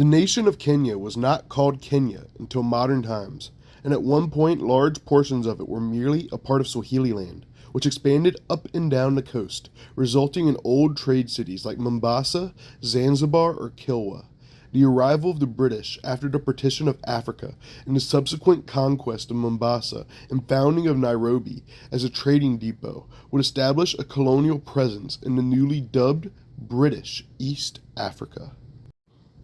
The nation of Kenya was not called Kenya until modern times, and at one point large portions of it were merely a part of Swahili land, which expanded up and down the coast, resulting in old trade cities like Mombasa, Zanzibar, or Kilwa. The arrival of the British after the partition of Africa and the subsequent conquest of Mombasa and founding of Nairobi as a trading depot would establish a colonial presence in the newly dubbed British East Africa.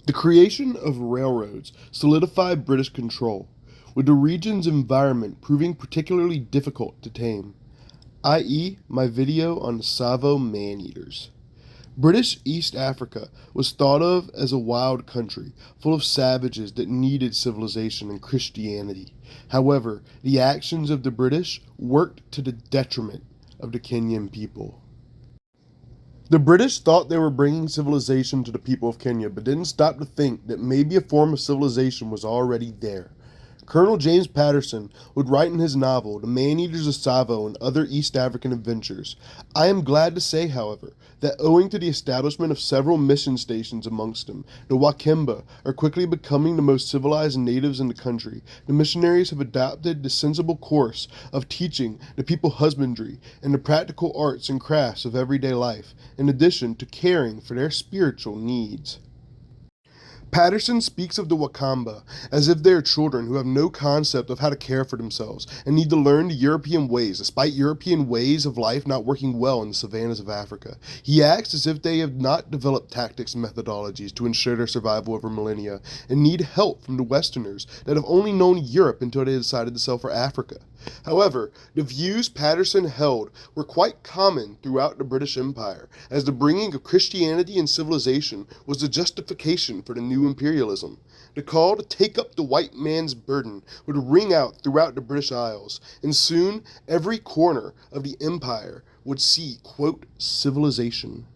The creation of railroads solidified British control, with the region's environment proving particularly difficult to tame, i.e. my video on the Savo man-eaters. British East Africa was thought of as a wild country, full of savages that needed civilization and Christianity. However, the actions of the British worked to the detriment of the Kenyan people. The British thought they were bringing civilization to the people of Kenya, but didn't stop to think that maybe a form of civilization was already there. Colonel James Patterson would write in his novel, The Man-Eaters of Tsavo and Other East African Adventures. I am glad to say, however, that owing to the establishment of several mission stations amongst them, the Wakemba are quickly becoming the most civilized natives in the country. The missionaries have adopted the sensible course of teaching the people husbandry and the practical arts and crafts of everyday life, in addition to caring for their spiritual needs. Patterson speaks of the Wakamba as if they are children who have no concept of how to care for themselves and need to learn the European ways, despite European ways of life not working well in the savannas of Africa. He acts as if they have not developed tactics and methodologies to ensure their survival over millennia and need help from the Westerners that have only known Europe until they decided to sail for Africa. However, the views Patterson held were quite common throughout the British Empire, as the bringing of Christianity and civilization was the justification for the new imperialism. The call to take up the white man's burden would ring out throughout the British Isles, and soon every corner of the empire would see, quote, civilization.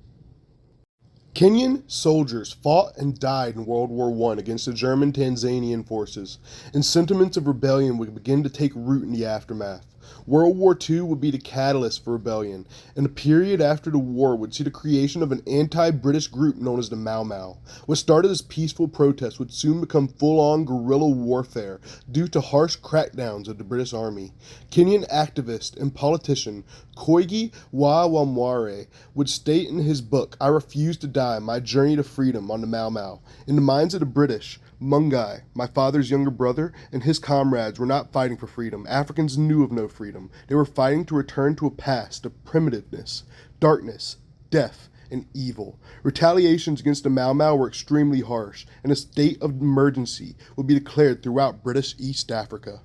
Kenyan soldiers fought and died in World War I against the German Tanzanian forces, and sentiments of rebellion would begin to take root in the aftermath. World War II would be the catalyst for rebellion, and a period after the war would see the creation of an anti-British group known as the Mau Mau. What started as peaceful protests would soon become full-on guerrilla warfare due to harsh crackdowns of the British Army. Kenyan activist and politician Koigi wa Wamwere would state in his book, I Refuse to Die, My Journey to Freedom on the Mau Mau, in the minds of the British, Mungai, my father's younger brother, and his comrades were not fighting for freedom. Africans knew of no freedom. They were fighting to return to a past of primitiveness, darkness, death, and evil. Retaliations against the Mau Mau were extremely harsh, and a state of emergency would be declared throughout British East Africa.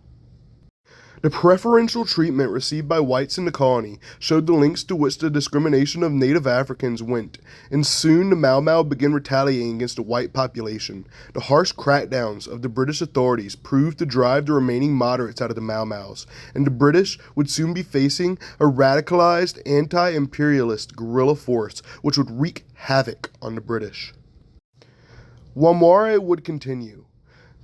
The preferential treatment received by whites in the colony showed the lengths to which the discrimination of native Africans went, and soon the Mau Mau began retaliating against the white population. The harsh crackdowns of the British authorities proved to drive the remaining moderates out of the Mau Maus, and the British would soon be facing a radicalized anti-imperialist guerrilla force which would wreak havoc on the British. Wamware would continue.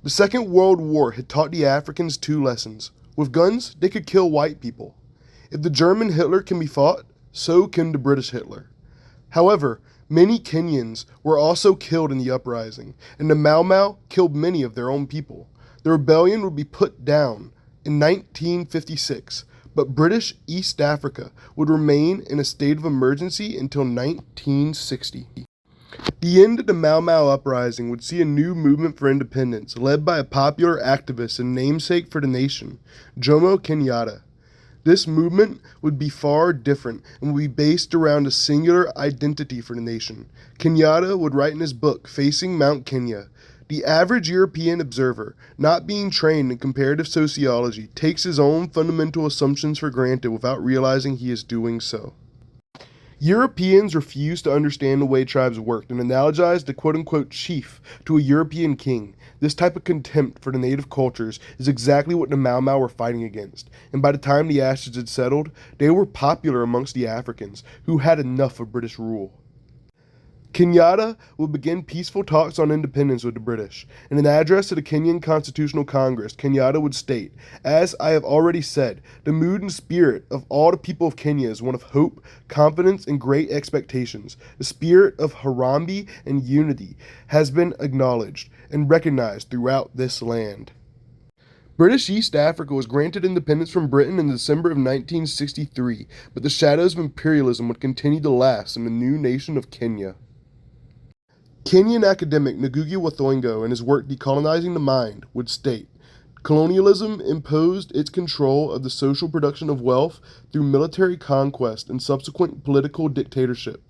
The Second World War had taught the Africans two lessons. With guns, they could kill white people. If the German Hitler can be fought, so can the British Hitler. However, many Kenyans were also killed in the uprising, and the Mau Mau killed many of their own people. The rebellion would be put down in 1956, but British East Africa would remain in a state of emergency until 1960. The end of the Mau Mau uprising would see a new movement for independence, led by a popular activist and namesake for the nation, Jomo Kenyatta. This movement would be far different and would be based around a singular identity for the nation. Kenyatta would write in his book, Facing Mount Kenya, the average European observer, not being trained in comparative sociology, takes his own fundamental assumptions for granted without realizing he is doing so. Europeans refused to understand the way tribes worked and analogized the quote-unquote chief to a European king. This type of contempt for the native cultures is exactly what the Mau Mau were fighting against, and by the time the ashes had settled, they were popular amongst the Africans, who had enough of British rule. Kenyatta would begin peaceful talks on independence with the British. In an address to the Kenyan Constitutional Congress, Kenyatta would state, "As I have already said, the mood and spirit of all the people of Kenya is one of hope, confidence, and great expectations. The spirit of Harambee and unity has been acknowledged and recognized throughout this land." British East Africa was granted independence from Britain in December of 1963, but the shadows of imperialism would continue to last in the new nation of Kenya. Kenyan academic Ngugi wa Thiong'o, in his work Decolonizing the Mind, would state, "Colonialism imposed its control of the social production of wealth through military conquest and subsequent political dictatorship.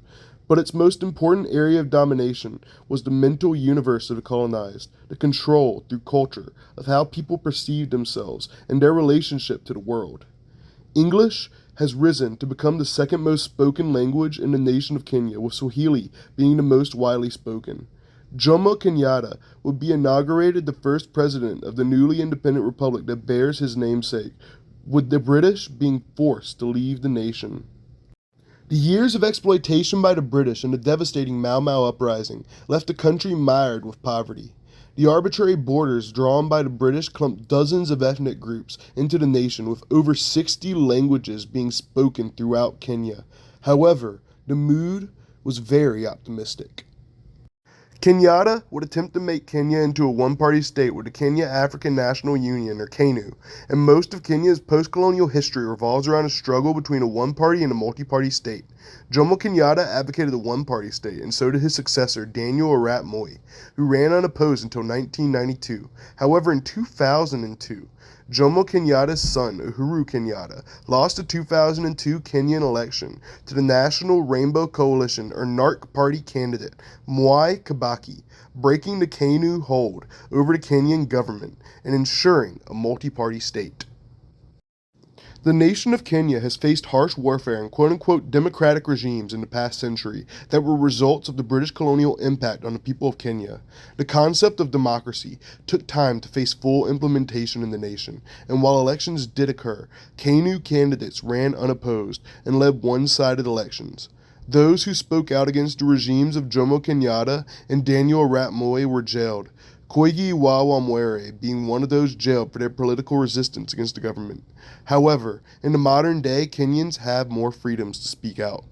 But its most important area of domination was the mental universe of the colonized, the control, through culture, of how people perceived themselves and their relationship to the world. English has risen to become the second most spoken language in the nation of Kenya, with Swahili being the most widely spoken. Jomo Kenyatta would be inaugurated the first president of the newly independent republic that bears his namesake, with the British being forced to leave the nation. The years of exploitation by the British and the devastating Mau Mau uprising left the country mired with poverty. The arbitrary borders drawn by the British clumped dozens of ethnic groups into the nation, with over 60 languages being spoken throughout Kenya. However, the mood was very optimistic. Kenyatta would attempt to make Kenya into a one-party state with the Kenya African National Union, or KANU, and most of Kenya's post-colonial history revolves around a struggle between a one-party and a multi-party state. Jomo Kenyatta advocated a one-party state, and so did his successor, Daniel Arap Moi, who ran unopposed until 1992. However, in 2002, Jomo Kenyatta's son, Uhuru Kenyatta, lost the 2002 Kenyan election to the National Rainbow Coalition, or NARC party candidate, Mwai Kibaki, breaking the KANU hold over the Kenyan government and ensuring a multi-party state. The nation of Kenya has faced harsh warfare and quote-unquote democratic regimes in the past century that were results of the British colonial impact on the people of Kenya. The concept of democracy took time to face full implementation in the nation, and while elections did occur, KANU candidates ran unopposed and led one-sided elections. Those who spoke out against the regimes of Jomo Kenyatta and Daniel Arap Moi were jailed, Koigi wa Wamwere being one of those jailed for their political resistance against the government. However, in the modern day, Kenyans have more freedoms to speak out.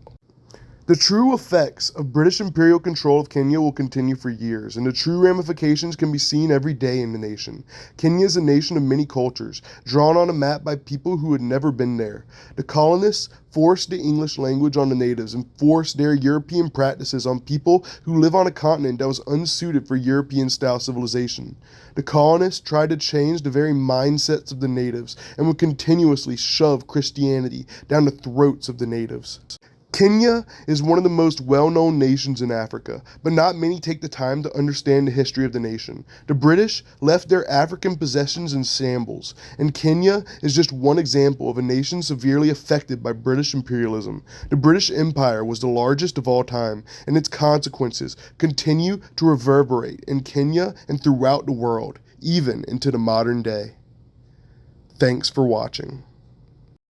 The true effects of British imperial control of Kenya will continue for years, and the true ramifications can be seen every day in the nation. Kenya is a nation of many cultures, drawn on a map by people who had never been there. The colonists forced the English language on the natives and forced their European practices on people who live on a continent that was unsuited for European-style civilization. The colonists tried to change the very mindsets of the natives and would continuously shove Christianity down the throats of the natives. Kenya is one of the most well-known nations in Africa, but not many take the time to understand the history of the nation. The British left their African possessions in shambles, and Kenya is just one example of a nation severely affected by British imperialism. The British Empire was the largest of all time, and its consequences continue to reverberate in Kenya and throughout the world, even into the modern day. Thanks for watching.